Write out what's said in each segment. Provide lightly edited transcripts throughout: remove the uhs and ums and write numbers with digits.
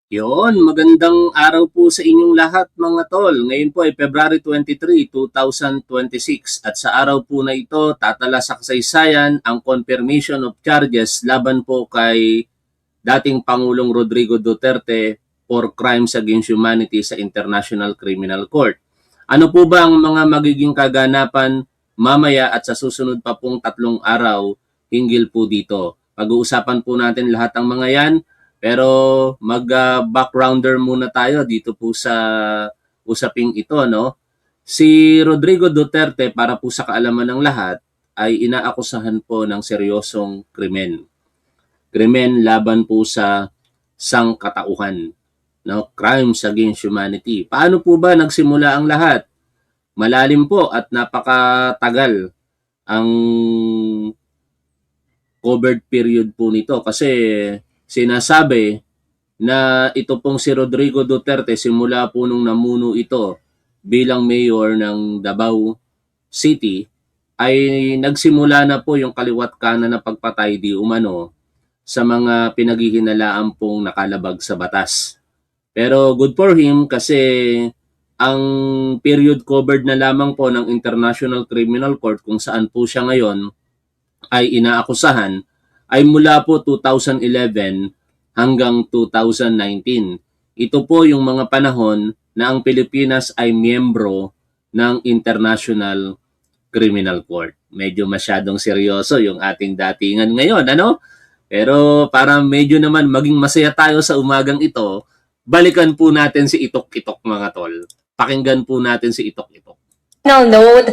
Yon, magandang araw po sa inyong lahat mga tol. Ngayon po ay February 23, 2026 at sa araw po na ito tatala sa kasaysayan ang confirmation of charges laban po kay dating Pangulong Rodrigo Duterte for crimes against humanity sa International Criminal Court. Ano po ba ang mga magiging kaganapan mamaya at sa susunod pa pong 3 araw hinggil po dito? Pag-uusapan po natin lahat ng mga yan, pero mag-backgrounder muna tayo dito po sa usaping ito, no? Si Rodrigo Duterte, para po sa kaalaman ng lahat, ay inaakusahan po ng seryosong krimen. Krimen laban po sa sangkatauhan, no? Crimes against humanity. Paano po ba nagsimula ang lahat? Malalim po at napakatagal ang covered period po nito kasi sinasabi na ito pong si Rodrigo Duterte simula po nung namuno ito bilang mayor ng Davao City ay nagsimula na po yung kaliwat kanan na pagpatay di umano sa mga pinaghihinalaan pong nakalabag sa batas. Pero good for him kasi ang period covered na lamang po ng International Criminal Court kung saan po siya ngayon ay inaakusahan ay mula po 2011 hanggang 2019. Ito po yung mga panahon na ang Pilipinas ay miyembro ng International Criminal Court. Medyo masyadong seryoso yung ating datingan ngayon, ano? Pero para medyo naman maging masaya tayo sa umagang ito, balikan po natin si Itok-Itok mga tol. Pakinggan po natin si Itok-Itok. Note,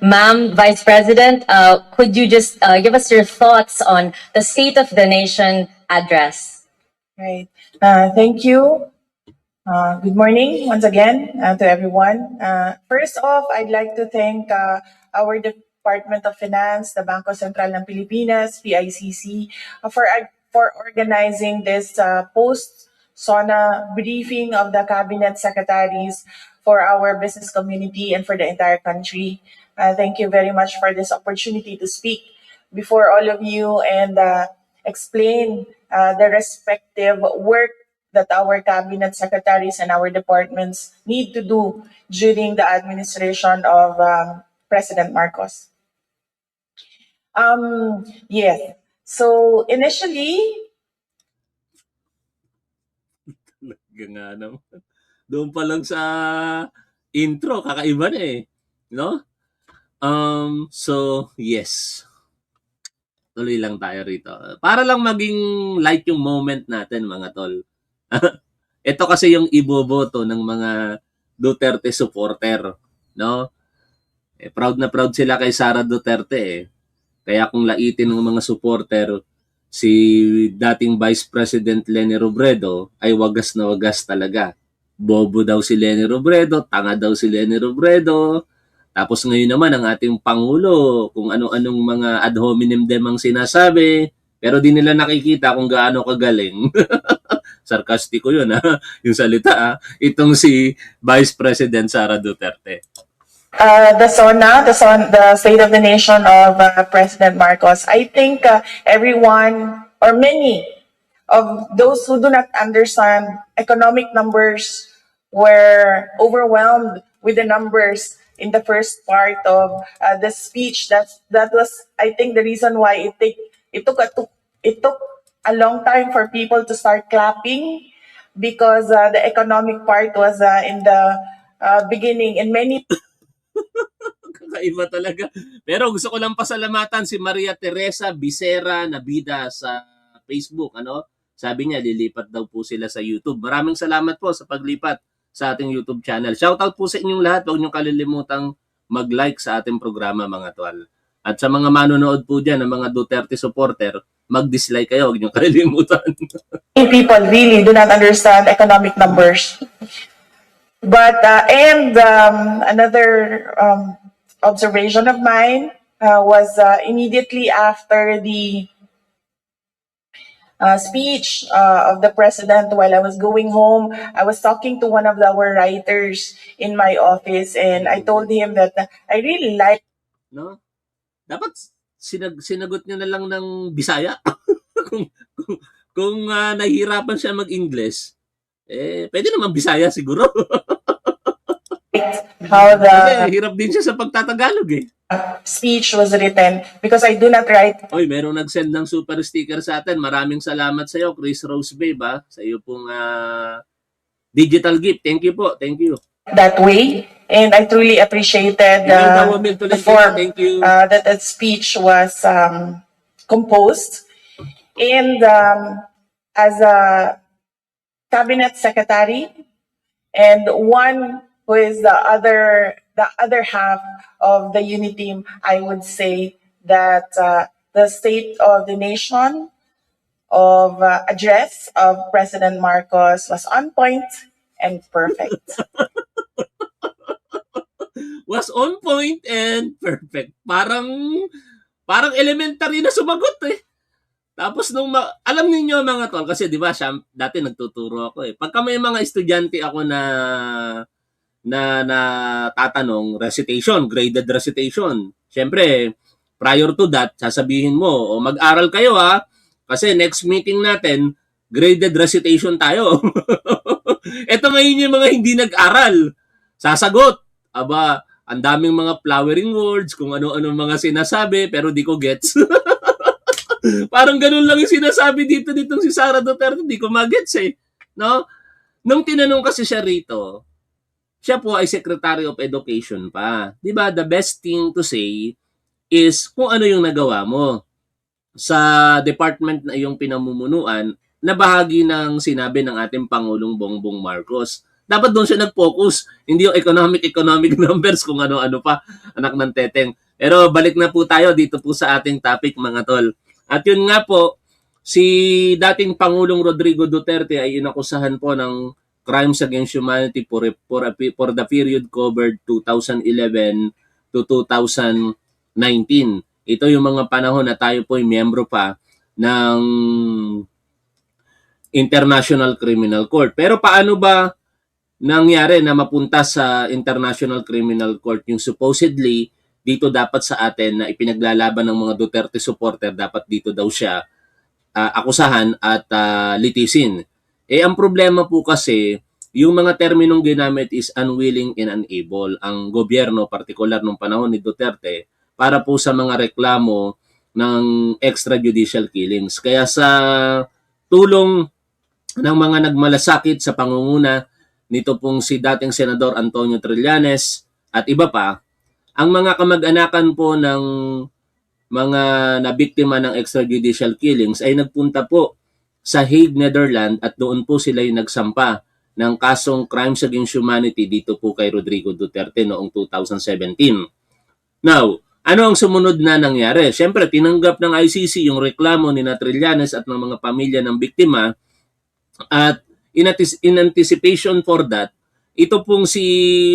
Ma'am Vice President, could you just give us your thoughts on the State of the Nation address? Right. Thank you. Good morning once again to everyone. First off, I'd like to thank our Department of Finance, the Bangko Sentral ng Pilipinas, PICC, for organizing this post-SONA briefing of the Cabinet Secretaries for our business community and for the entire country. Thank you very much for this opportunity to speak before all of you and explain the respective work that our cabinet secretaries and our departments need to do during the administration of President Marcos. Yes. So initially, Nga naman. Doon pa lang sa intro, kakaiba na eh. No? So, yes. Tuloy lang tayo rito. Para lang maging light yung moment natin, mga tol. Ito kasi yung iboboto ng mga Duterte supporter. No? Proud na proud sila kay Sara Duterte eh. Kaya kung laitin ng mga supporter si dating Vice President Leni Robredo ay wagas na wagas talaga. Bobo daw si Leni Robredo, tanga daw si Leni Robredo. Tapos ngayon naman ang ating Pangulo, kung ano-anong mga ad hominem demang sinasabi, pero di nila nakikita kung gaano kagaling. Sarkastiko yun ha, yung salita ha. Itong si Vice President Sara Duterte. the State of the Nation of President Marcos, I think everyone or many of those who do not understand economic numbers were overwhelmed with the numbers in the first part of the speech. That was, I think, the reason why it took a long time for people to start clapping because the economic part was in the beginning, and many. Kakaiba talaga. Pero gusto ko lang pasalamatan si Maria Teresa Bisera Nabida sa Facebook. Ano? Sabi niya, lilipat daw po sila sa YouTube. Maraming salamat po sa paglipat sa ating YouTube channel. Shoutout po sa inyong lahat. Huwag niyong kalilimutang mag-like sa ating programa, mga tuwal. At sa mga manonood po dyan, ng mga Duterte supporter, mag-dislike kayo. Huwag niyong kalilimutan. People really do not understand economic numbers. But, and another observation of mine was immediately after the speech of the president, while I was going home, I was talking to one of our writers in my office, and I told him that I really like. No? Dapat sinagot niyo na lang ng Bisaya. kung, kung nahihirapan siya mag-English, pwede naman Bisaya siguro. How Kasi the hirap din siya sa pagtatagalog eh. speech was written because I do not write Oy, merong nag-send ng super sticker sa atin. Maraming salamat sa iyo, Chris Rose Babe, sa iyo pong digital gift. Thank you po. Thank you. that way, and I truly appreciated Imelda Wamil the Tolentino, form thank you. that that speech was composed. And as a cabinet secretary and one who is the other half of the unity team, I would say that the State of the Nation of address of President Marcos was on point and perfect. Was on point and perfect. Parang elementary na sumagot eh. Tapos alam niyo mga tol, kasi di ba siya, dati nagtuturo ako eh. Pagka may mga estudyante ako na tatanong, recitation, graded recitation. Siyempre, prior to that, sasabihin mo, mag-aral kayo kasi next meeting natin, graded recitation tayo. Ito ngayon yung mga hindi nag-aral. Sasagot. Aba, ang daming mga flowering words, kung ano-ano mga sinasabi, pero di ko gets. Parang ganun lang yung sinasabi dito si Sara Duterte, di ko magets eh. No? Nung tinanong kasi siya rito, siya po ay Secretary of Education pa. Di ba? The best thing to say is kung ano yung nagawa mo sa department na iyong pinamumunuan na bahagi ng sinabi ng ating Pangulong Bongbong Marcos. Dapat doon siya nag-focus, hindi yung economic numbers kung ano-ano pa, anak ng teteng. Pero balik na po tayo dito po sa ating topic mga tol. At yun nga po, si dating Pangulong Rodrigo Duterte ay inakusahan po ng crimes against humanity for the period covered 2011 to 2019. Ito yung mga panahon na tayo po ay miyembro pa ng International Criminal Court. Pero paano ba nangyari na mapunta sa International Criminal Court yung supposedly dito dapat sa atin na ipinaglalaban ng mga Duterte supporter, dapat dito daw siya akusahan at litisin. Ang problema po kasi, yung mga terminong ginamit is unwilling and unable. Ang gobyerno, partikular nung panahon ni Duterte, para po sa mga reklamo ng extrajudicial killings. Kaya sa tulong ng mga nagmalasakit sa pangunguna nito pong si dating Senador Antonio Trillanes at iba pa, ang mga kamag-anakan po ng mga nabiktima ng extrajudicial killings ay nagpunta po sa Hague, Netherlands at doon po sila yung nagsampa ng kasong crimes against humanity dito po kay Rodrigo Duterte noong 2017. Now, ano ang sumunod na nangyari? Siyempre, tinanggap ng ICC yung reklamo ni Trillanes at ng mga pamilya ng biktima at in anticipation for that, ito pong si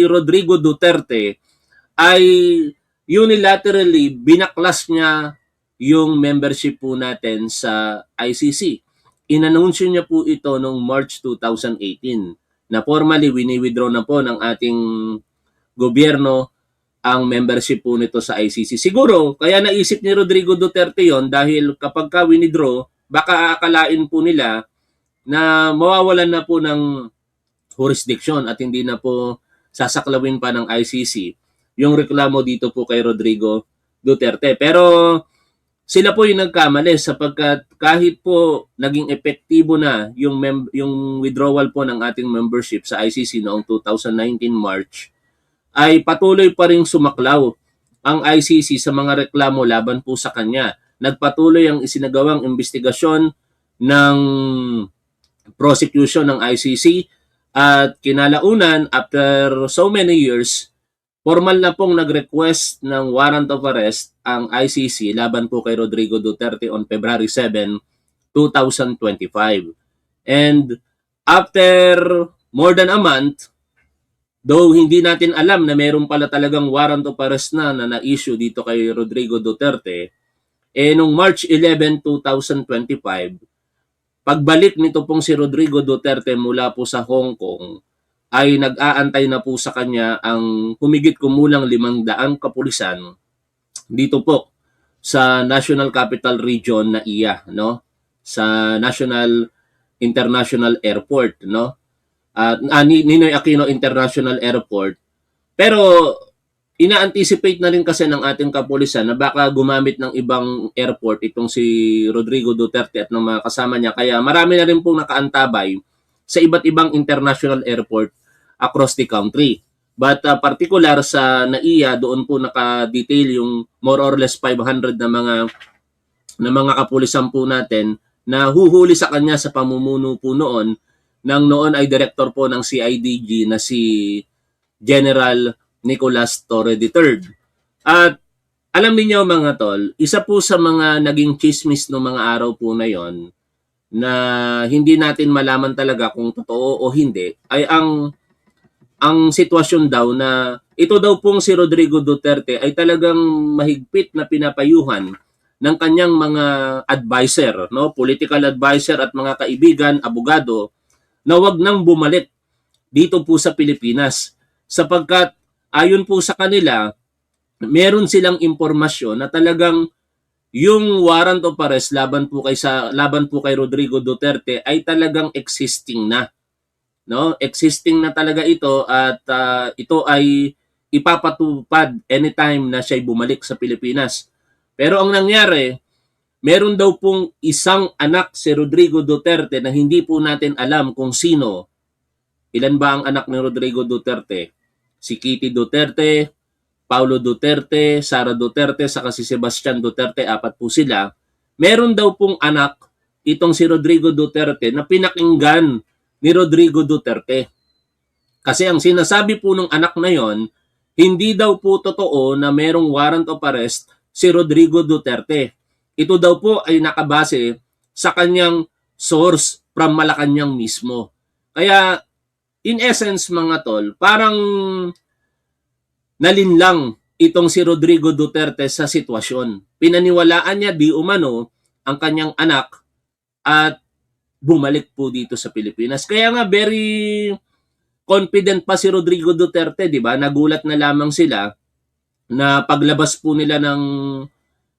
Rodrigo Duterte ay unilaterally binaklas niya yung membership po natin sa ICC. Inanunsyo niya po ito noong March 2018 na formally wini-withdraw na po ng ating gobyerno ang membership po nito sa ICC. Siguro, kaya naisip ni Rodrigo Duterte yon dahil kapag ka winidraw, baka aakalain po nila na mawawalan na po ng jurisdiction at hindi na po sasaklawin pa ng ICC yung reklamo dito po kay Rodrigo Duterte. Pero sila po yung nagkamali sapagkat kahit po naging epektibo na yung withdrawal po ng ating membership sa ICC noong 2019 March, ay patuloy pa ring sumaklaw ang ICC sa mga reklamo laban po sa kanya. Nagpatuloy ang isinagawang investigasyon ng prosecution ng ICC at kinalaunan after so many years, formal na pong nag-request ng warrant of arrest ang ICC laban po kay Rodrigo Duterte on February 7, 2025. And after more than a month, though hindi natin alam na mayroon pala talagang warrant of arrest na na-issue dito kay Rodrigo Duterte, nung March 11, 2025, pagbalik nito pong si Rodrigo Duterte mula po sa Hong Kong, ay nag-aantay na po sa kanya ang humigit kumulang 500 kapulisan dito po sa National Capital Region na iya, no? sa International Airport, no? At Ninoy Aquino International Airport. Pero ina-anticipate na rin kasi ng ating kapulisan na baka gumamit ng ibang airport itong si Rodrigo Duterte at ng mga kasama niya. Kaya marami na rin pong nakaantabay sa iba't ibang international airport across the country. But particular sa NAIA, doon po naka-detail yung more or less 500 na mga kapulisan po natin na huhuli sa kanya sa pamumuno po noon ay director po ng CIDG na si General Nicolas Torre III. At alam niyo mga tol, isa po sa mga naging chismis ng mga araw po na yon na hindi natin malaman talaga kung totoo o hindi ay ang sitwasyon daw na ito daw pong si Rodrigo Duterte ay talagang mahigpit na pinapayuhan ng kanyang mga advisor, no, political advisor at mga kaibigan, abogado na wag nang bumalik dito po sa Pilipinas sapagkat ayon po sa kanila, meron silang impormasyon na talagang yung warrant of arrest laban po kay Rodrigo Duterte ay talagang existing na. No? Existing na talaga ito at ito ay ipapatupad anytime na siya'y bumalik sa Pilipinas. Pero ang nangyari, meron daw pong isang anak si Rodrigo Duterte na hindi po natin alam kung sino. Ilan ba ang anak ni Rodrigo Duterte? Si Kitty Duterte, Paulo Duterte, Sara Duterte, saka si Sebastian Duterte, 4 po sila. Meron daw pong anak itong si Rodrigo Duterte na pinakinggan ni Rodrigo Duterte. Kasi ang sinasabi po ng anak na yon, hindi daw po totoo na merong warrant of arrest si Rodrigo Duterte. Ito daw po ay nakabase sa kanyang source from Malacanang mismo. Kaya in essence mga tol, parang nalinlang itong si Rodrigo Duterte sa sitwasyon. Pinaniwalaan niya di umano ang kanyang anak at bumalik po dito sa Pilipinas. Kaya nga very confident pa si Rodrigo Duterte, di ba? Nagulat na lamang sila na paglabas po nila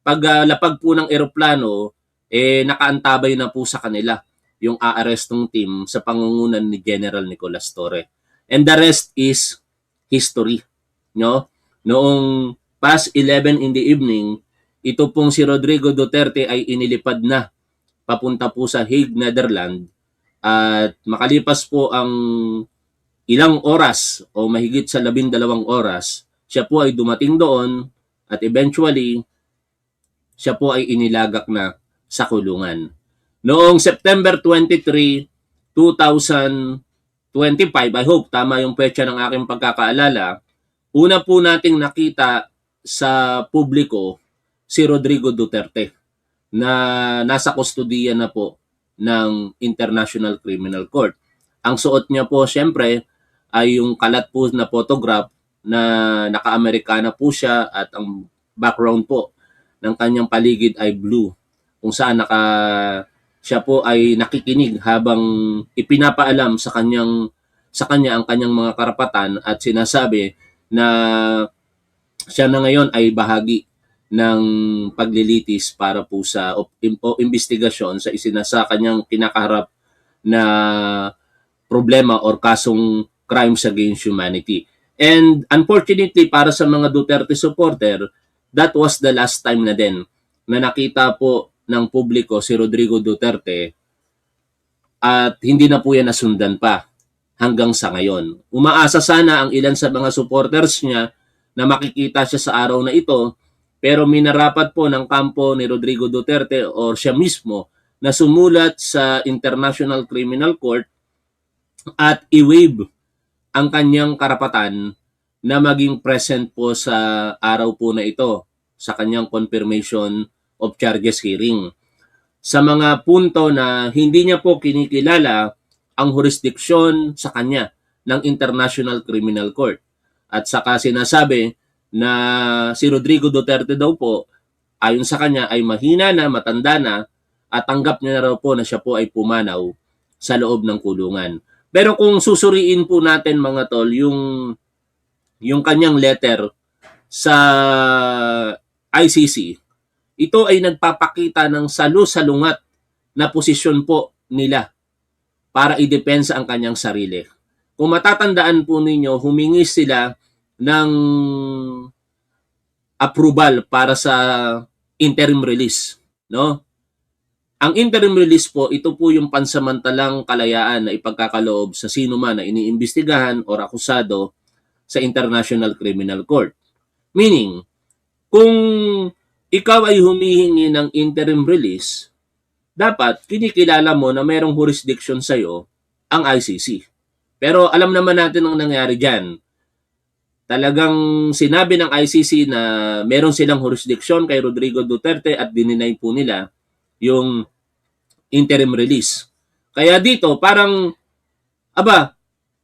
paglapag po ng eroplano, nakaantabay na po sa kanila yung aarestong team sa pangungunan ni General Nicolas Torre. And the rest is history. No? Noong past 11 in the evening, ito pong si Rodrigo Duterte ay inilipad na papunta po sa Hague, Netherlands. At makalipas po ang ilang oras o mahigit sa 12 oras, siya po ay dumating doon at eventually siya po ay inilagak na sa kulungan. Noong September 23, 2025, I hope tama yung petsa ng aking pagkakaalala, una po nating nakita sa publiko si Rodrigo Duterte na nasa kustodiya na po ng International Criminal Court. Ang suot niya po siyempre ay yung kalat po na photograph na naka-Amerikana po siya at ang background po ng kanyang paligid ay blue kung saan siya po ay nakikinig habang ipinapaalam sa kanya ang kanyang mga karapatan at sinasabi na siya na ngayon ay bahagi ng paglilitis para po sa investigasyon sa isinasa kanyang kinakaharap na problema or kasong crimes against humanity. And unfortunately para sa mga Duterte supporter, that was the last time na din na nakita po ng publiko si Rodrigo Duterte at hindi na po yan nasundan pa hanggang sa ngayon. Umaasa sana ang ilan sa mga supporters niya na makikita siya sa araw na ito, pero minarapat po ng kampo ni Rodrigo Duterte or siya mismo na sumulat sa International Criminal Court at i-waive ang kanyang karapatan na maging present po sa araw po na ito sa kanyang confirmation of charges hearing. Sa mga punto na hindi niya po kinikilala ang jurisdiksyon sa kanya ng International Criminal Court. At saka sinasabi na si Rodrigo Duterte daw po, ayon sa kanya ay mahina na, matanda na, at tanggap niya na raw po na siya po ay pumanaw sa loob ng kulungan. Pero kung susuriin po natin mga tol, yung kanyang letter sa ICC, ito ay nagpapakita ng salu-salungat na posisyon po nila para idepensa ang kanyang sarili. Kung matatandaan po ninyo, humingi sila ng approval para sa interim release, no? Ang interim release po, ito po yung pansamantalang kalayaan na ipagkakaloob sa sino man na iniimbestigahan o akusado sa International Criminal Court. Meaning, kung ikaw ay humihingi ng interim release, dapat kinikilala mo na mayroong jurisdiction sa'yo ang ICC. Pero alam naman natin ang nangyari dyan. Talagang sinabi ng ICC na meron silang jurisdiction kay Rodrigo Duterte at dininay po nila yung interim release. Kaya dito, parang,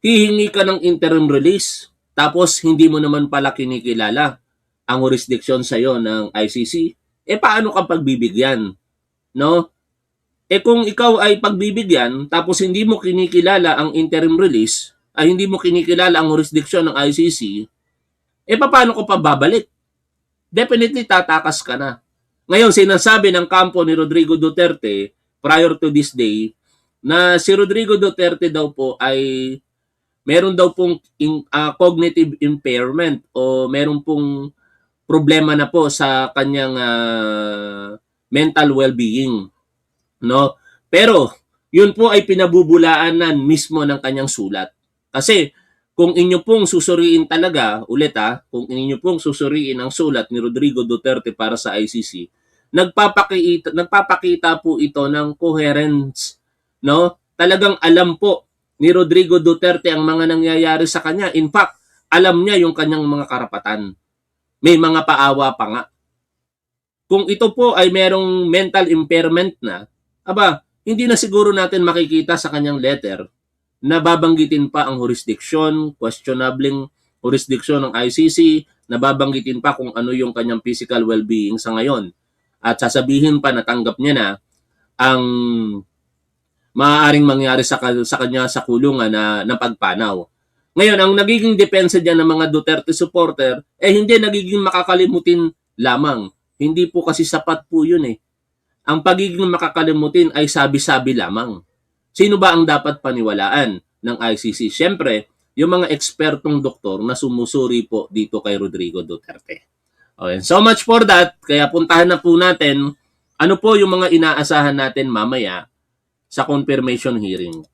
hihingi ka ng interim release, tapos hindi mo naman pala kinikilala ang jurisdiction sa'yo ng ICC, paano ka pagbibigyan? No? Kung ikaw ay pagbibigyan, tapos hindi mo kinikilala ang interim release, ay hindi mo kinikilala ang jurisdiction ng ICC, paano ko pa babalik? Definitely tatakas ka na. Ngayon, sinasabi ng kampo ni Rodrigo Duterte prior to this day na si Rodrigo Duterte daw po ay meron daw pong cognitive impairment o meron pong problema na po sa kanyang mental well-being, no? Pero yun po ay pinabubulaanan mismo ng kanyang sulat. Kasi kung inyo pong susuriin talaga, kung inyo pong susuriin ang sulat ni Rodrigo Duterte para sa ICC, nagpapakita po ito ng coherence, no? Talagang alam po ni Rodrigo Duterte ang mga nangyayari sa kanya. In fact, alam niya yung kanyang mga karapatan. May mga paawa pa nga. Kung ito po ay merong mental impairment na, hindi na siguro natin makikita sa kanyang letter na babanggitin pa ang jurisdiction, questionable jurisdiction ng ICC, na babanggitin pa kung ano yung kanyang physical well-being sa ngayon. At sasabihin pa na tanggap niya na ang maaaring mangyari sa kanya sa kulungan na pagpanaw. Ngayon, ang nagiging depensa dyan ng mga Duterte supporter, hindi nagiging makakalimutin lamang. Hindi po kasi sapat po yun eh. Ang pagiging makakalimutin ay sabi-sabi lamang. Sino ba ang dapat paniwalaan ng ICC? Siyempre, yung mga ekspertong doktor na sumusuri po dito kay Rodrigo Duterte. Okay, so much for that. Kaya puntahan na po natin ano po yung mga inaasahan natin mamaya sa confirmation hearing.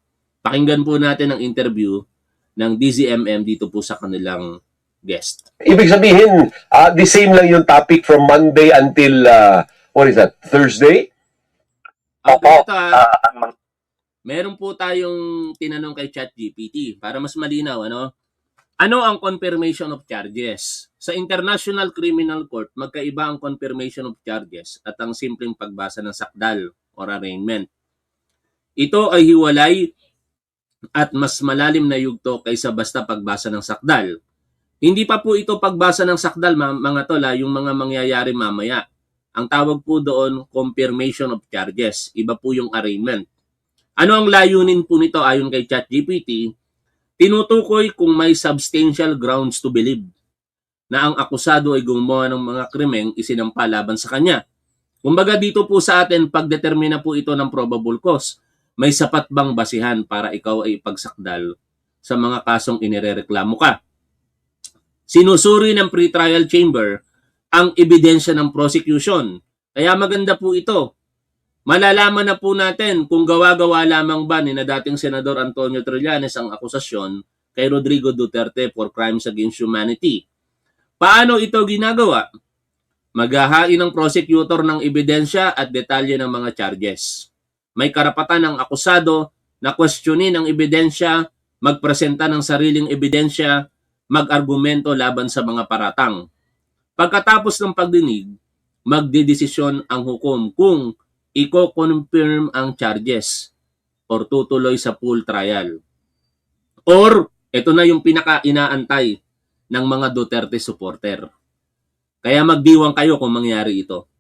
Pakinggan po natin ang interview ng DZMM dito po sa kanilang guest. Ibig sabihin, the same lang yung topic from Monday until, Thursday? Okay, ito meron po tayong tinanong kay ChatGPT para mas malinaw, ano? Ano ang confirmation of charges? Sa International Criminal Court, magkaiba ang confirmation of charges at ang simpleng pagbasa ng sakdal or arraignment. Ito ay hiwalay at mas malalim na yugto kaysa basta pagbasa ng sakdal. Hindi pa po ito pagbasa ng sakdal, mga tola, yung mga mangyayari mamaya. Ang tawag po doon, confirmation of charges. Iba po yung arraignment. Ano ang layunin po nito ayon kay ChatGPT? Tinutukoy kung may substantial grounds to believe na ang akusado ay gumawa ng mga krimeng isinampa laban sa kanya. Kumbaga dito po sa atin, pagdetermina po ito ng probable cause. May sapat bang basihan para ikaw ay ipagsakdal sa mga kasong inirereklamo ka? Sinusuri ng pretrial chamber ang ebidensya ng prosecution. Kaya maganda po ito. Malalaman na po natin kung gawa-gawa lamang ba ni na dating Senador Antonio Trillanes ang akusasyon kay Rodrigo Duterte for crimes against humanity. Paano ito ginagawa? Maghahain ng prosecutor ng ebidensya at detalye ng mga charges. May karapatan ng akusado na questionin ang ebidensya, magpresenta ng sariling ebidensya, mag-argumento laban sa mga paratang. Pagkatapos ng pagdinig, magdedesisyon ang hukom kung i-confirm ang charges or tutuloy sa full trial. Or, ito na yung pinaka-inaantay ng mga Duterte supporter. Kaya magdiwang kayo kung mangyari ito.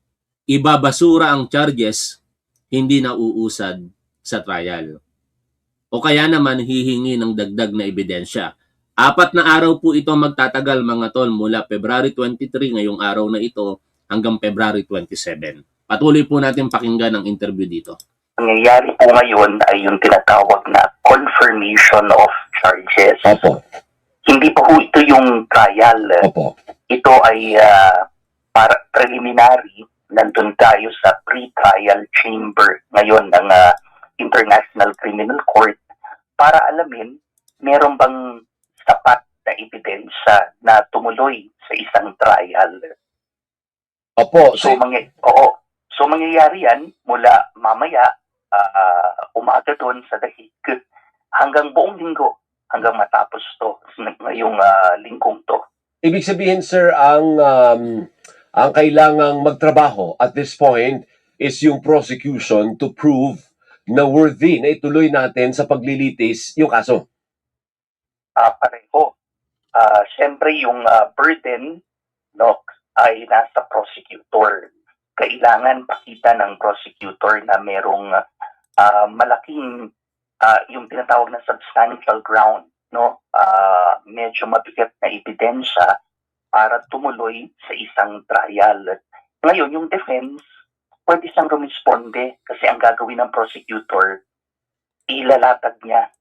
Ibabasura ang charges, hindi na uusad sa trial. O kaya naman hihingi ng dagdag na ebidensya. 4 na araw po ito magtatagal mga tol mula February 23 ngayong araw na ito hanggang February 27. Patuloy po natin pakinggan ang interview dito. nangyayari po ngayon ay yung tinatawag na confirmation of charges. Opo. Hindi po ito yung trial. Opo. Ito ay para preliminary. Nandun tayo sa pre-trial chamber ngayon ng International Criminal Court para alamin meron bang sapat na ebidensya na tumuloy sa isang trial. Opo. So, so mangyayari yan mula mamaya umaga doon sa dahig hanggang buong linggo hanggang matapos to ngayong linggong to. Ibig sabihin, sir, ang kailangang magtrabaho at this point is yung prosecution to prove na worthy na ituloy natin sa paglilitis yung kaso. Pareho. Siyempre yung burden ay nasa prosecutor. Kailangan pakita ng prosecutor na merong malaking yung tinatawag na substantial ground, medyo mabigat na ebidensya para tumuloy sa isang trial. Ngayon, yung defense, pwede siyang rumisponde kasi ang gagawin ng prosecutor, ilalatag niya.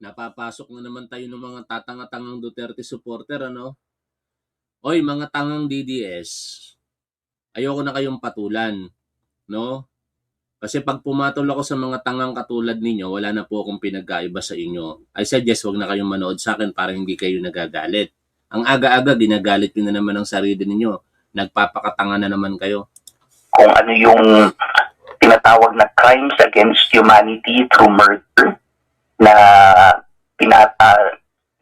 Napapasok na naman tayo ng mga tatanga-tangang Duterte supporter, ano? Oy, mga tangang DDS, ayoko na kayong patulan, no? Kasi pag pumatol ako sa mga tangang katulad ninyo, wala na po akong pinagkaiba sa inyo. I suggest wag na kayong manood sa akin para hindi kayo nagagalit. Ang aga-aga, ginagalit nyo na naman ang sarili ninyo. Nagpapakatanga na naman kayo. Kung ano yung tinatawag na crimes against humanity through murder na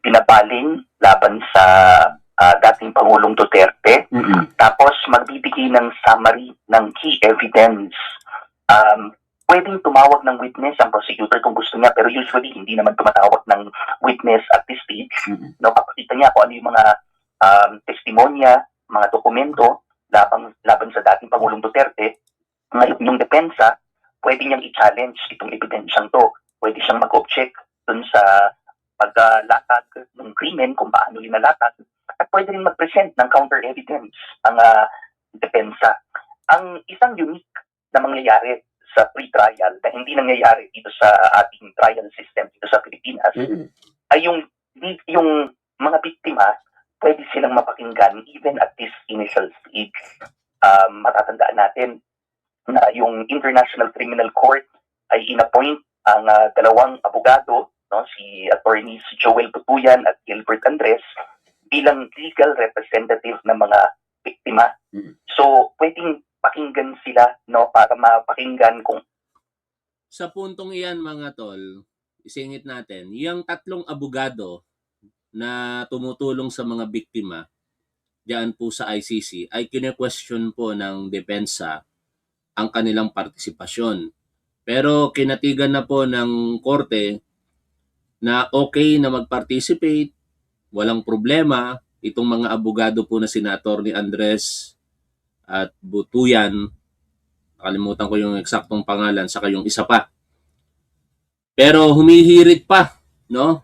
pinabaling laban sa dating Pangulong Duterte. Tapos magbibigay ng summary ng key evidence. Pwedeng tumawag ng witness ang prosecutor kung gusto niya, pero usually hindi naman tumatawag ng witness at this stage. Papakita niya kung ano yung mga testimonya, mga dokumento laban sa dating Pangulong Duterte. Ngayon yung depensa, pwede niyang i-challenge itong ebidensyang to. Pwede siyang mag-object dun sa paglatag ng krimen, kung paano yung nalatag. At pwede rin mag-present ng counter-evidence ang depensa. Ang isang unique na mangyayari sa pre-trial na hindi nangyayari dito sa ating trial system dito sa Pilipinas ay yung mga biktima pwede silang mapakinggan even at this initial stage. Matatandaan natin na yung International Criminal Court ay inappoint ang dalawang abogado, si Attorneys Joel Butuyan at Gilbert Andres bilang legal representative ng mga biktima. So, pwedeng pakinggan sila para mapakinggan kung sa puntong iyan mga tol, isingit natin, yung tatlong abogado na tumutulong sa mga biktima diyan po sa ICC ay kine-question po ng depensa ang kanilang partisipasyon. Pero kinatigan na po ng korte na okay na mag-participate, walang problema, itong mga abogado po na sina Attorney Andres at Butuyan, nakalimutan ko yung eksaktong pangalan, saka yung isa pa. Pero humihirit pa,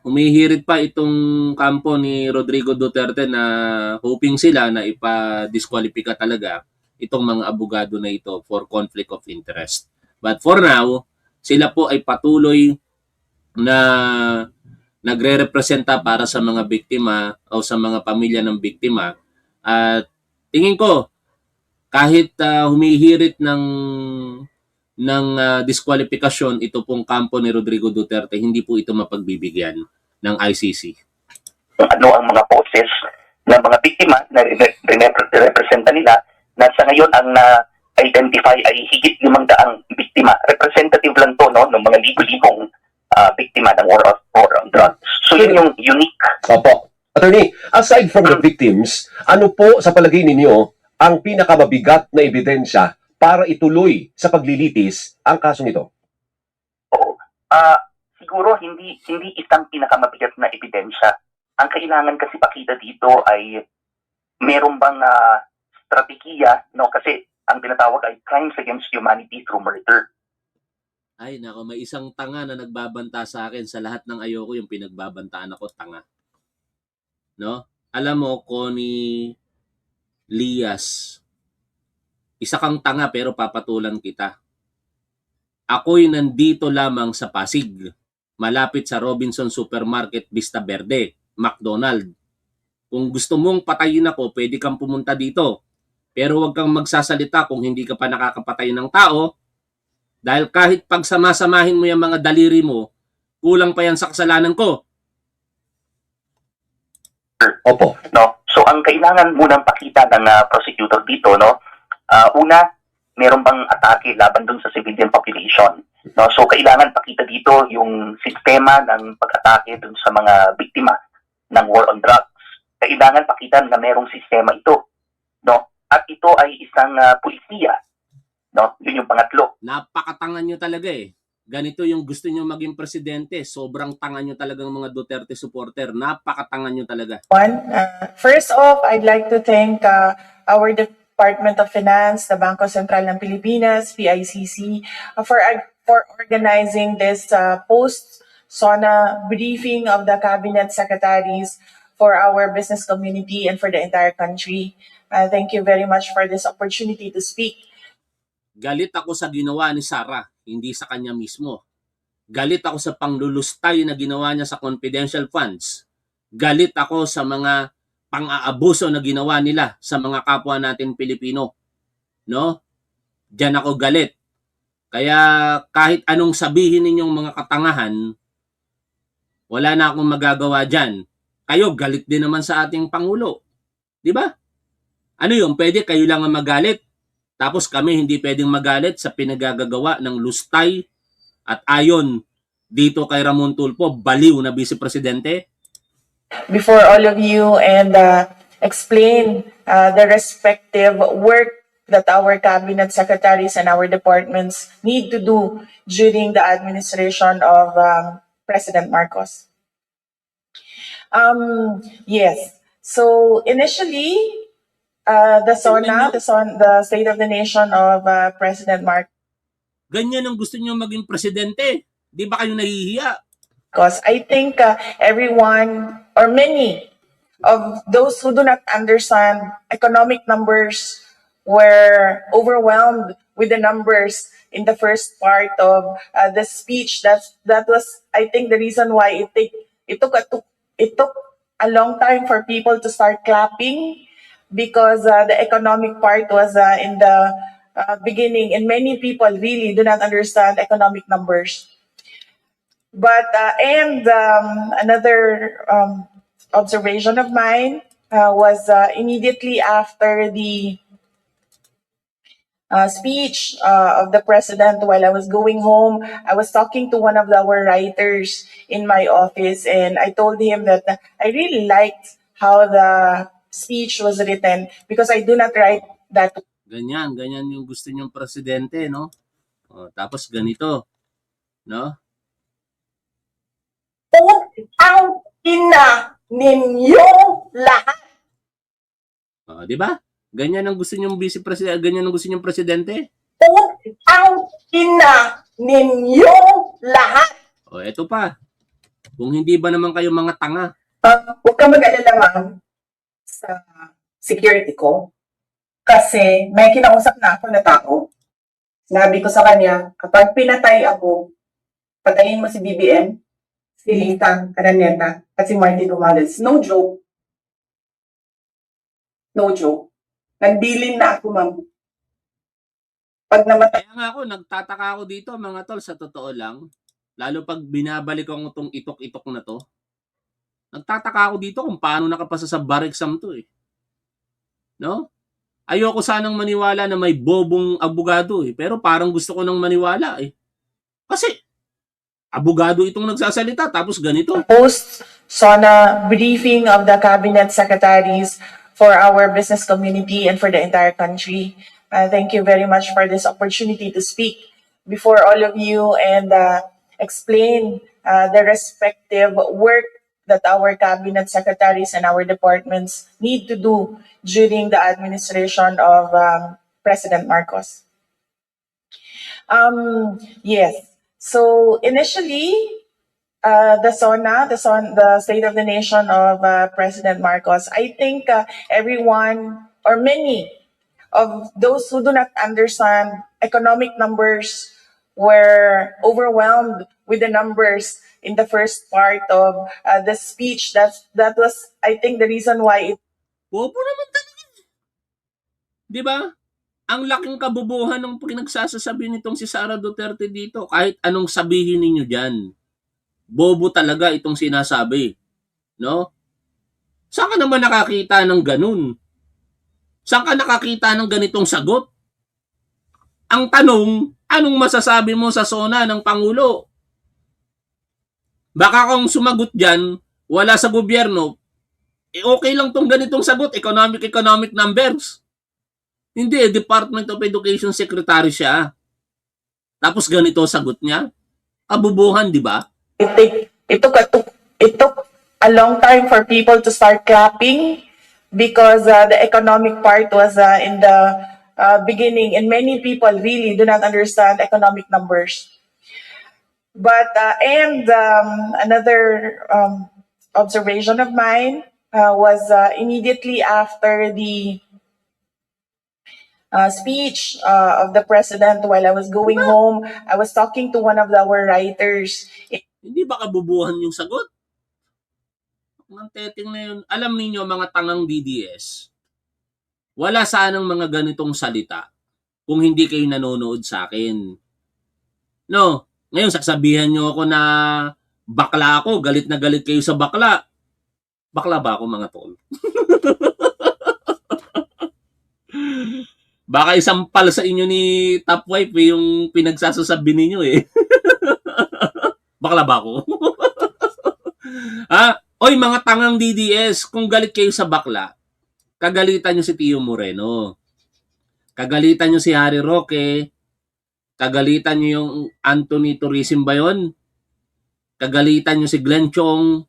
humihirit pa itong kampo ni Rodrigo Duterte na hoping sila na ipa-disqualify talaga itong mga abogado na ito for conflict of interest. But for now, sila po ay patuloy na nagre-representa para sa mga biktima o sa mga pamilya ng biktima. At tingin ko, kahit humihirit ng diskwalifikasyon ito pong kampo ni Rodrigo Duterte, hindi po ito mapagbibigyan ng ICC. Ano ang mga poses ng mga biktima na representa nila na sa ngayon ang na-identify ay higit 500 biktima. Representative lang to ng mga libo-libong biktima ng war on drugs. So yun yung unique. Opo. Attorney, aside from the victims, ano po sa palagay ninyo ang pinakamabigat na ebidensya para ituloy sa paglilitis ang kasong ito? Oo. Siguro hindi isang pinakamabigat na ebidensya. Ang kailangan kasi pakita dito ay meron bang strategiya, kasi ang tinatawag ay crimes against humanity through murder. Ay, nako, may isang tanga na nagbabanta sa akin. Sa lahat ng ayoko, yung pinagbabantaan ako, tanga. Alam mo, Connie Lias, isa kang tanga pero papatulan kita. ako'y nandito lamang sa Pasig, malapit sa Robinson Supermarket Vista Verde, McDonald. Kung gusto mong patayin ako, pwede kang pumunta dito. Pero huwag kang magsasalita kung hindi ka pa nakakapatay ng tao, dahil kahit pagsamasamahin mo yung mga daliri mo, kulang pa yan sa kasalanan ko. Opo. No? So ang kailangan munang pakita ng prosecutor dito, no? Una, meron bang atake laban dun sa civilian population? No? So kailangan pakita dito yung sistema ng pag-atake dun sa mga biktima ng war on drugs. Kailangan pakita na merong sistema ito, no? At ito ay isang pulisya, no? Yun yung pangatlo. Napakatangan nyo talaga eh. Ganito yung gusto nyo maging presidente. Sobrang tanga nyo talagang mga Duterte supporter. Napakatangan nyo talaga. First off, I'd like to thank our Department of Finance, the Bangko Sentral ng Pilipinas, PICC, for organizing this post-SONA briefing of the cabinet secretaries for our business community and for the entire country. Thank you very much for this opportunity to speak. Galit ako sa ginawa ni Sara, hindi sa kanya mismo. Galit ako sa panglulustay na ginawa niya sa confidential funds. Galit ako sa mga pang-aabuso na ginawa nila sa mga kapwa natin Pilipino. No? Diyan ako galit. Kaya kahit anong sabihin ninyong mga katangahan, wala na akong magagawa dyan. Kayo, galit din naman sa ating Pangulo. Di ba? Ano yun? Pwede kayo lang ang magalit. Tapos kami hindi pwedeng magalit sa pinagagagawa ng lustay at ayon dito kay Ramon Tulfo, baliw na Vice Presidente. Before all of you and explain the respective work that our cabinet secretaries and our departments need to do during the administration of President Marcos. Yes. So initially, the State of the Nation of President Marcos. Ganyan ang gusto niyo maging presidente. Di ba kayo nahihiya? Because I think everyone or many of those who do not understand economic numbers were overwhelmed with the numbers in the first part of the speech. That was, I think, the reason why it took a long time for people to start clapping, because the economic part was in the beginning, and many people really do not understand economic numbers. But another observation of mine was immediately after the speech of the president, while I was going home, I was talking to one of our writers in my office, and I told him that I really liked how the speech was written, because I do not write that. Ganyan yung gusto niyong presidente, no? O, tapos ganito, no? Ang ina ninyong lahat. O, di ba? Ganyan ang gusto niyong vice president, ganyan ang gusto niyong presidente. Ang ina ninyong lahat. O, eto pa. Kung hindi ba naman kayo mga tanga? Huwag ka mag-alala, ma'am, sa security ko. Kasi may kinausap na ako na tao. Sinabi ko sa kanya, kapag pinatay ako, patayin mo si BBM, si Lita Araneta, at si Martin Romualdez. No joke. No joke. Nagbilin na ako, ma'am. Pag namatay. Kaya nga ako, nagtataka ako dito mga tol, sa totoo lang. Lalo pag binabalik ko itong itok-itok na to. Nagtataka ako dito kung paano nakapasa sa bar exam to eh. No? Ayoko sanang maniwala na may bobong abogado eh. Pero parang gusto ko nang maniwala eh. Kasi, abogado itong nagsasalita tapos ganito. Post-SONA briefing of the cabinet secretaries for our business community and for the entire country. Thank you very much for this opportunity to speak before all of you and explain the respective work that our cabinet secretaries and our departments need to do during the administration of President Marcos. Yes. So initially, the State of the Nation of President Marcos, I think everyone or many of those who do not understand economic numbers were overwhelmed with the numbers in the first part of the speech. That was, I think, the reason why Bobo naman talaga. Di ba? Ang laking kabubuhan ng pinagsasasabi nitong si Sara Duterte dito. Kahit anong sabihin ninyo dyan. Bobo talaga itong sinasabi. No? Saan ka naman nakakita ng ganun? Saan ka nakakita ng ganitong sagot? Ang tanong, anong masasabi mo sa SONA ng Pangulo? Baka kung sumagot dyan, wala sa gobyerno, okay lang tong ganitong sagot, economic numbers. Hindi, Department of Education Secretary siya. Tapos ganito sagot niya. Kabubuhan, di ba? it took a long time for people to start clapping because the economic part was in the beginning, and many people really do not understand economic numbers. But another observation of mine was immediately after the speech of the president, while I was going home, I was talking to one of our writers. Hindi ba kabubuhan yung sagot? Ang teting na yun. Alam niyo mga tangang DDS, wala sanang mga ganitong salita kung hindi kayo nanonood sa akin. No, ngayon sasabihan niyo ako na bakla ako, galit na galit kayo sa bakla. Bakla ba ako mga tol? Baka isampal sa inyo ni Top Wife yung pinagsasasabi ninyo eh. Bakla ba ako? Oy mga tangang DDS, kung galit kayo sa bakla, kagalitan nyo si Tio Moreno. Kagalitan nyo si Harry Roque. Kagalitan nyo yung Anthony Tourism ba yun? Kagalitan nyo si Glenn Chong.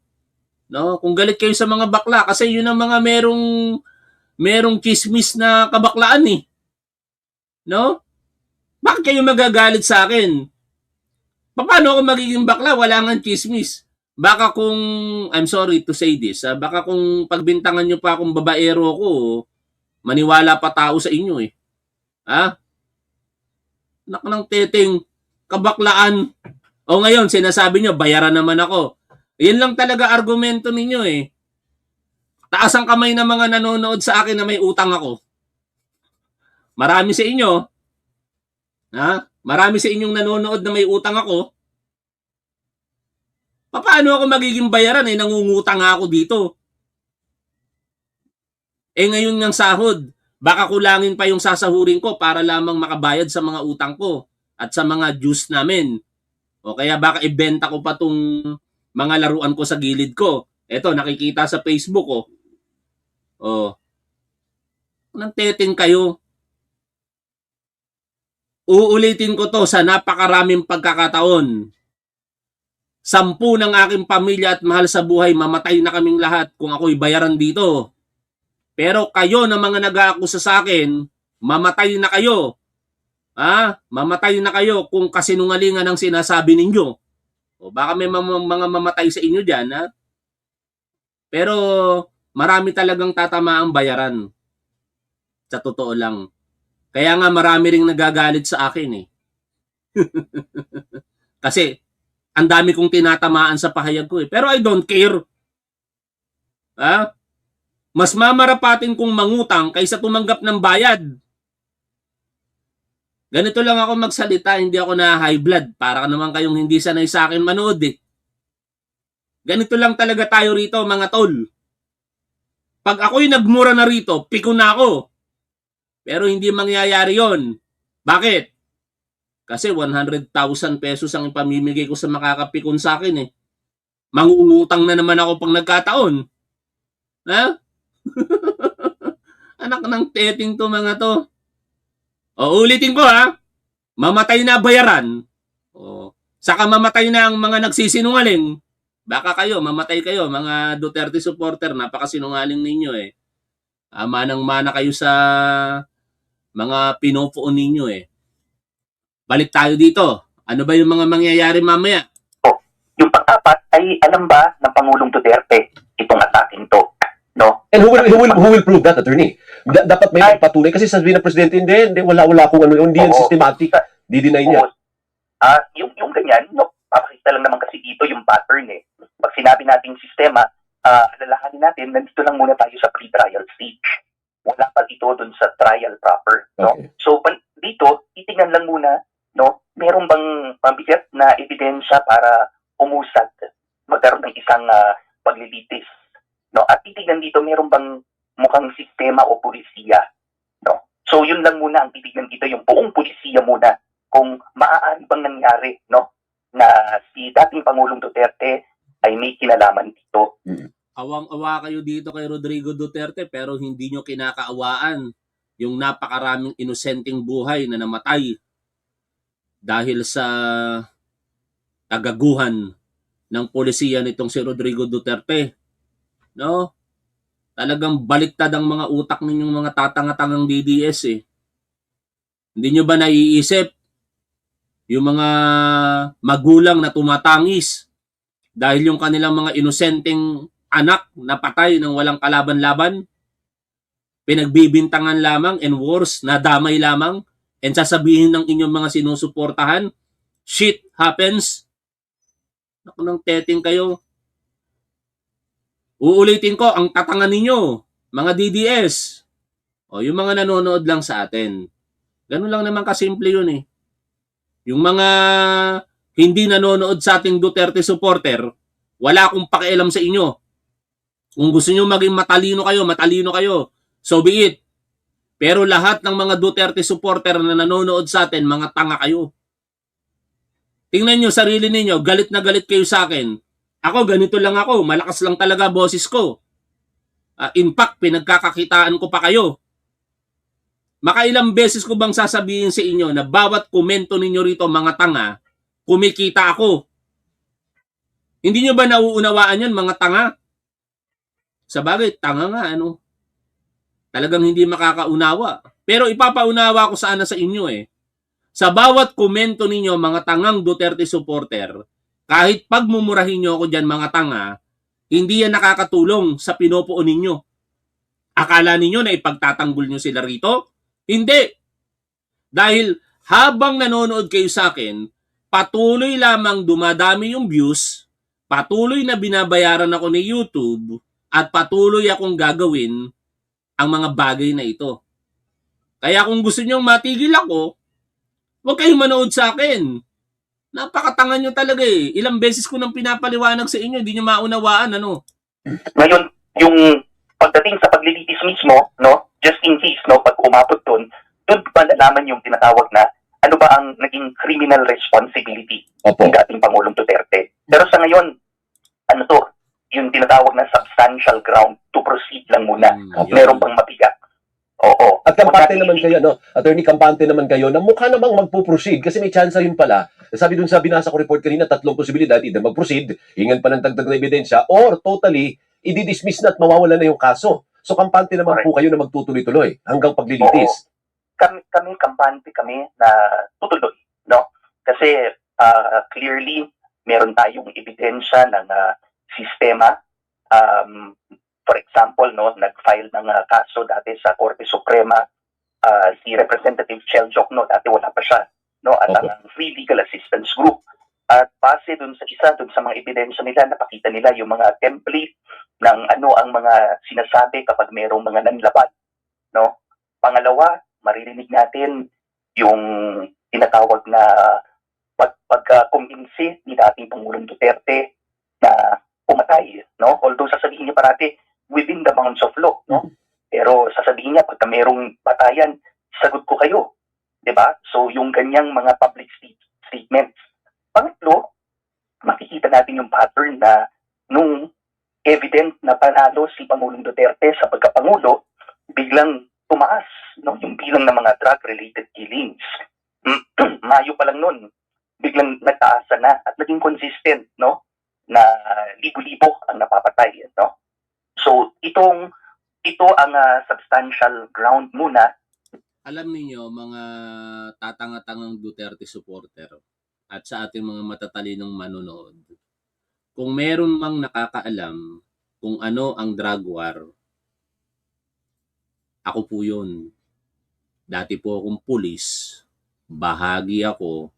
No? Kung galit kayo sa mga bakla, kasi yun ang mga merong chismis na kabaklaan eh. No? Bakit kayo magagalit sa akin? Paano ako magiging bakla? Wala nga chismis. Baka kung, I'm sorry to say this, baka kung pagbintangan nyo pa akong babaero ko, maniwala pa tao sa inyo eh. Ha? Nak ng teteng, kabaklaan. O ngayon, sinasabi nyo, bayaran naman ako. Yan lang talaga argumento ninyo eh. Taas ang kamay ng mga nanonood sa akin na may utang ako. Marami sa inyo, marami sa inyong nanonood na may utang ako. Paano ako magiging bayaran eh? Nangungutang ako dito. Eh ngayon ng sahod, baka kulangin pa yung sasahurin ko para lamang makabayad sa mga utang ko at sa mga dues namin. O kaya baka ibenta ko pa tong mga laruan ko sa gilid ko. Eto, nakikita sa Facebook oh. Oh. Nang teting kayo. Uulitin ko to sa napakaraming pagkakataon. 10 ng aking pamilya at mahal sa buhay, mamatay na kaming lahat kung ako'y bayaran dito. Pero kayo na mga nag-aakusa sa akin, mamatay na kayo. Mamatay na kayo kung kasinungalingan ang sinasabi ninyo. O baka may mga mamatay sa inyo dyan, ha? Pero marami talagang tatamaang bayaran. Sa totoo lang. Kaya nga marami ring nagagalit sa akin eh. Kasi ang dami kong tinatamaan sa pahayag ko eh. Pero I don't care. Mas mamarapatin kong mangutang kaysa tumanggap ng bayad. Ganito lang ako magsalita, hindi ako na high blood. Para naman kayong hindi sanay sa akin manood eh. Ganito lang talaga tayo rito mga tol. Pag ako'y nagmura na rito, piko na ako. Pero hindi mangyayari yon. Bakit? Kasi 100,000 pesos ang ipamimigay ko sa makakapikon sa akin eh. Mangungutang na naman ako pag nagkataon. Ha? Anak ng teting to mga to. O ulitin ko ha. Mamatay na bayaran. O, saka mamatay na ang mga nagsisinungaling. Baka kayo, mamatay kayo, mga Duterte supporter, napakasinungaling ninyo eh. Manang-mana kayo sa mga pinupuon ninyo eh. Balik tayo dito. Ano ba yung mga mangyayari mamaya? Yung pang-apat ay alam ba ng Pangulong Duterte itong ataking to? No? And who will prove that, attorney? Dapat may patunay kasi sabi ng presidente, hindi, wala akong ano, hindi yan systematic. Di-deny niya. Yung ganyan, no, papakita lang naman kasi dito yung pattern eh. Pag sinabi nating sistema, alalahanin natin, nandito lang muna tayo sa pre-trial stage. Wala pa ito dun sa trial proper, no? Okay. So, dito, titingnan lang muna, no, meron bang mabigat na ebidensya para umusad, magkaroon ng isang paglilitis, no? At titingnan dito, meron bang mukhang sistema o pulisiya, no? So, yun lang muna ang titignan dito, yung buong pulisiya muna, kung maaari bang nangyari, no, na si dating Pangulong Duterte ay may kinalaman dito. Awang-awa kayo dito kay Rodrigo Duterte pero hindi nyo kinakaawaan yung napakaraming inosenteng buhay na namatay dahil sa tagaguhan ng polisiya nitong si Rodrigo Duterte. No? Talagang baliktad ang mga utak ninyong mga tatanga-tangang DDS eh. Hindi nyo ba naiisip yung mga magulang na tumatangis dahil yung kanilang mga inosenteng anak na patay ng walang kalaban-laban, pinagbibintangan lamang and worse, nadamay lamang, and sasabihin ng inyong mga sinusuportahan, shit happens. Naku nang teting kayo. Uulitin ko, ang tatangan ninyo, mga DDS, o yung mga nanonood lang sa atin. Ganun lang naman kasimple yun eh. Yung mga hindi nanonood sa ating Duterte supporter, wala akong pakialam sa inyo. Kung gusto nyo maging matalino kayo, so be it. Pero lahat ng mga Duterte supporter na nanonood sa atin, mga tanga kayo. Tingnan nyo sarili ninyo, galit na galit kayo sa akin. Ako, ganito lang ako, malakas lang talaga boses ko. In fact, pinagkakakitaan ko pa kayo. Makailang beses ko bang sasabihin sa inyo na bawat komento ninyo rito, mga tanga, kumikita ako. Hindi nyo ba nauunawaan yan, mga tanga? Sabagay, tanga nga, ano? Talagang hindi makakaunawa. Pero ipapaunawa ko sana sa inyo eh. Sa bawat komento ninyo, mga tangang Duterte supporter, kahit pagmumurahin nyo ako dyan, mga tanga, hindi yan nakakatulong sa pinupuo ninyo. Akala ninyo na ipagtatanggol nyo sila rito? Hindi. Dahil habang nanonood kayo sa akin, patuloy lamang dumadami yung views, patuloy na binabayaran ako ni YouTube, at patuloy akong gagawin ang mga bagay na ito. Kaya kung gusto nyong matigil ako, huwag kayong manood sa akin. Napakatanga nyo talaga eh. Ilang beses ko nang pinapaliwanag sa inyo, hindi nyo maunawaan, ano? Ngayon, yung pagdating sa paglilitis mismo, no, just in case, no, pag umabot doon ba nalaman yung tinatawag na ano ba ang naging criminal responsibility Opo. ng dating Pangulong Duterte. Pero sa ngayon, ano to, yung tinatawag na substantial ground to proceed lang muna. Meron pang mabigat. Oo. At kampante naman kayo, no? Attorney, kampante naman kayo na mukha namang magpo-proceed kasi may chance yun pala. Sabi dun sa binasa ko report kanina, 3 posibilidad, either mag-proceed, hingan pa ng dagdag na ebidensya, or totally, i-dismiss na at mawawala na yung kaso. So, kampante naman po kayo na magtutuloy-tuloy hanggang paglilitis. Kami kampante kami na tutuloy, no? Kasi clearly, meron tayong ebidensya ng sistema. For example, no, nag-file ng kaso dati sa Korte Suprema si Representative Chel Jokno, dati wala pa siya, no, at ang Free Legal Assistance Group. At base dun sa mga ebidensya nila, napakita nila yung mga template ng ano ang mga sinasabi kapag mayroong mga nanlaban, no? Pangalawa, maririnig natin yung tinatawag na pagkumbinsi ni dating Pangulong Duterte na pumatay, no? Although sasabihin niya parati within the bounds of law, no? Pero sasabihin niya pagka merong batayan, sagot ko kayo, 'di ba? So yung ganyang mga public statements. Pangatlo, makikita natin yung pattern na nung evident na panalo si Pangulong Duterte sa pagkapangulo, biglang tumaas, no, yung bilang ng mga drug-related killings. Mayo pa lang nun, biglang nagtaasa na at naging consistent, no, na libo-libo ang napapatay, no. So ito ang substantial ground muna. Alam niyo mga tatanga-tangang Duterte supporter at sa ating mga matatalinong manonood, kung meron mang nakakaalam kung ano ang drug war, ako po yun. Dati po akong pulis, bahagi ako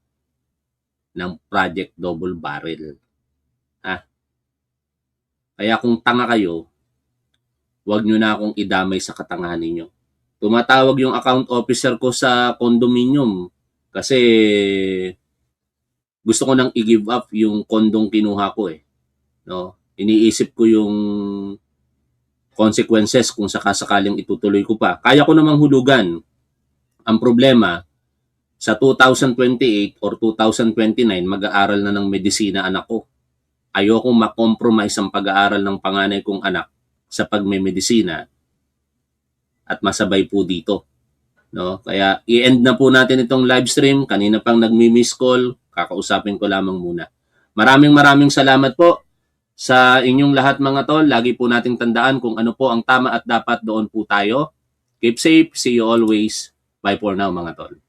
ng Project Double Barrel. Kaya kung tanga kayo, huwag nyo na akong idamay sa katangahan ninyo. Tumatawag yung account officer ko sa condominium kasi gusto ko nang i-give up yung kondong kinuha ko eh. No? Iniisip ko yung consequences kung sakasakaling itutuloy ko pa. Kaya ko namang hulugan. Ang problema, sa 2028 or 2029, mag-aaral na ng medisina anak ko. Ayokong makompromise ang pag-aaral ng panganay kong anak sa pagmemedisina at masabay po dito. No? Kaya i-end na po natin itong live stream. Kanina pang nagmi-miss call, kakausapin ko lamang muna. Maraming salamat po sa inyong lahat mga tol. Lagi po nating tandaan kung ano po ang tama at dapat, doon po tayo. Keep safe. See you always. Bye for now mga tol.